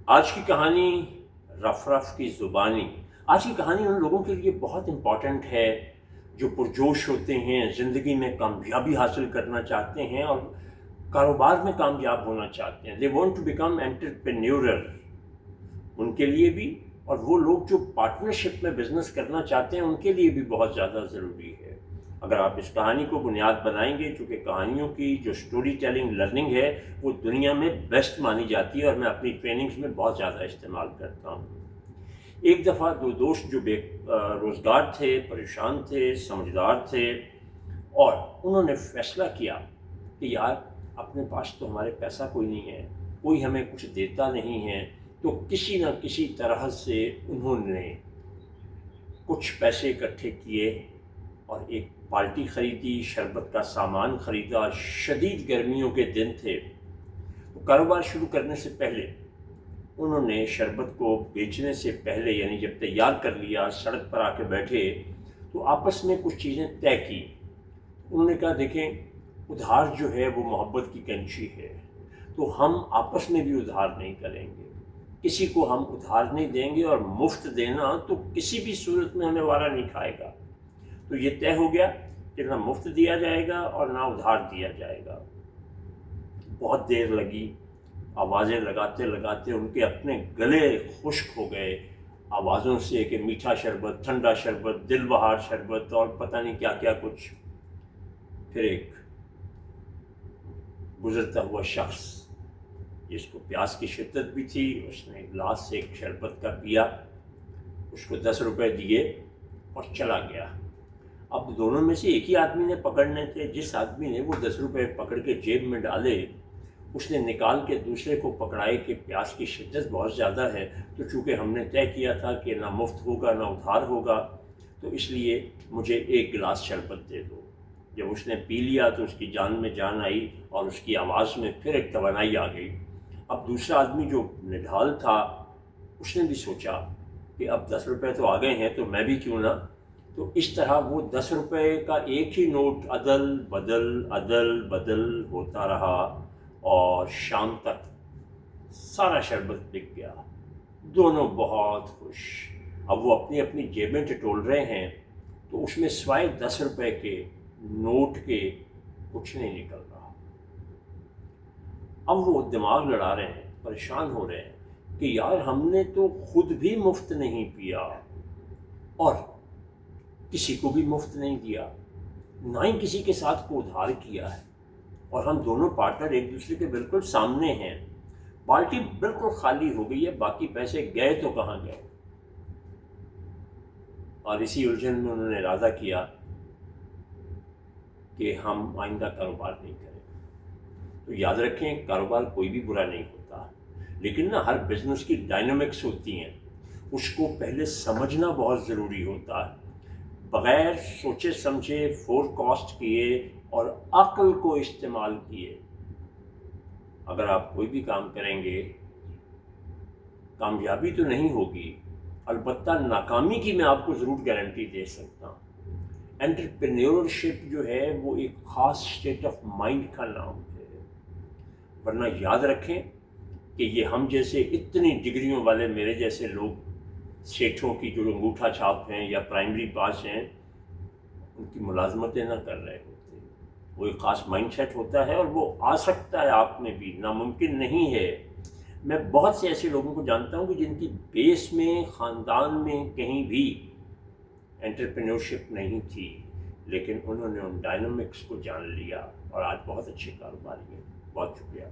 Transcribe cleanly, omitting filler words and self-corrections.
آج کی کہانی رف رف کی زبانی. آج کی کہانی ان لوگوں کے لیے بہت امپورٹنٹ ہے جو پرجوش ہوتے ہیں، زندگی میں کامیابی حاصل کرنا چاہتے ہیں اور کاروبار میں کامیاب ہونا چاہتے ہیں. They want to become entrepreneurial. ان کے لیے بھی، اور وہ لوگ جو پارٹنرشپ میں بزنس کرنا چاہتے ہیں ان کے لیے بھی بہت زیادہ ضروری ہے. اگر آپ اس کہانی کو بنیاد بنائیں گے، چونکہ کہانیوں کی جو سٹوری ٹیلنگ لرننگ ہے وہ دنیا میں بیسٹ مانی جاتی ہے اور میں اپنی ٹریننگز میں بہت زیادہ استعمال کرتا ہوں. ایک دفعہ دو دوست جو بے روزگار تھے، پریشان تھے، سمجھدار تھے، اور انہوں نے فیصلہ کیا کہ یار اپنے پاس تو ہمارے پیسہ کوئی نہیں ہے، کوئی ہمیں کچھ دیتا نہیں ہے، تو کسی نہ کسی طرح سے انہوں نے کچھ پیسے اکٹھے کیے اور ایک بالٹی خریدی، شربت کا سامان خریدا. شدید گرمیوں کے دن تھے. کاروبار شروع کرنے سے پہلے انہوں نے شربت کو بیچنے سے پہلے، یعنی جب تیار کر لیا، سڑک پر آ کے بیٹھے تو آپس میں کچھ چیزیں طے کی. انہوں نے کہا دیکھیں، ادھار جو ہے وہ محبت کی کنچی ہے، تو ہم آپس میں بھی ادھار نہیں کریں گے، کسی کو ہم ادھار نہیں دیں گے، اور مفت دینا تو کسی بھی صورت میں ہمیں وارا نہیں کھائے گا. تو یہ طے ہو گیا کہ نہ مفت دیا جائے گا اور نہ ادھار دیا جائے گا. بہت دیر لگی، آوازیں لگاتے لگاتے ان کے اپنے گلے خشک ہو گئے آوازوں سے کہ میٹھا شربت، ٹھنڈا شربت، دل بہار شربت اور پتہ نہیں کیا کیا کچھ. پھر ایک گزرتا ہوا شخص جس کو پیاس کی شدت بھی تھی، اس نے گلاس سے ایک شربت کا پیا، اس کو 10 روپے دیے اور چلا گیا. اب دونوں میں سے ایک ہی آدمی نے پکڑنے تھے. جس آدمی نے وہ 10 روپے پکڑ کے جیب میں ڈالے، اس نے نکال کے دوسرے کو پکڑائے کہ پیاس کی شدت بہت زیادہ ہے، تو چونکہ ہم نے طے کیا تھا کہ نہ مفت ہوگا نہ ادھار ہوگا، تو اس لیے مجھے ایک گلاس شربت دے دو. جب اس نے پی لیا تو اس کی جان میں جان آئی اور اس کی آواز میں پھر ایک توانائی آ گئی. اب دوسرا آدمی جو نڈھال تھا اس نے بھی سوچا کہ اب 10 روپے تو آ گئے ہیں تو میں بھی کیوں نہ. تو اس طرح وہ 10 روپے کا ایک ہی نوٹ عدل بدل ہوتا رہا اور شام تک سارا شربت بک گیا. دونوں بہت خوش. اب وہ اپنی اپنی جیبیں ٹٹول رہے ہیں تو اس میں سوائے 10 روپے کے نوٹ کے کچھ نہیں نکل رہا. اب وہ دماغ لڑا رہے ہیں، پریشان ہو رہے ہیں کہ یار ہم نے تو خود بھی مفت نہیں پیا اور کسی کو بھی مفت نہیں دیا، نہ ہی کسی کے ساتھ کو ادھار کیا ہے، اور ہم دونوں پارٹنر ایک دوسرے کے بالکل سامنے ہیں. بالٹی بالکل خالی ہو گئی ہے، باقی پیسے گئے تو کہاں گئے. اور اسی الجھن میں انہوں نے ارادہ کیا کہ ہم آئندہ کاروبار نہیں کریں. تو یاد رکھیں، کاروبار کوئی بھی برا نہیں ہوتا، لیکن نا ہر بزنس کی ڈائنامکس ہوتی ہیں، اس کو پہلے سمجھنا بہت ضروری ہوتا ہے. بغیر سوچے سمجھے فور کاسٹ کیے اور عقل کو استعمال کیے اگر آپ کوئی بھی کام کریں گے، کامیابی تو نہیں ہوگی، البتہ ناکامی کی میں آپ کو ضرور گارنٹی دے سکتا ہوں. انٹرپرینیورشپ جو ہے وہ ایک خاص اسٹیٹ آف مائنڈ کا نام ہے. ورنہ یاد رکھیں کہ یہ ہم جیسے اتنی ڈگریوں والے میرے جیسے لوگ، سیٹھوں کی جو انگوٹھا چھاپ ہیں یا پرائمری پاس ہیں، ان کی ملازمتیں نہ کر رہے ہوتے. وہ ایک خاص مائنڈ سیٹ ہوتا ہے اور وہ آ سکتا ہے آپ میں بھی، ناممکن نہیں ہے. میں بہت سے ایسے لوگوں کو جانتا ہوں کہ جن کی بیس میں، خاندان میں کہیں بھی انٹرپرینورشپ نہیں تھی، لیکن انہوں نے ان ڈائنامکس کو جان لیا اور آج بہت اچھے کاروباری ہیں. بہت شکریہ.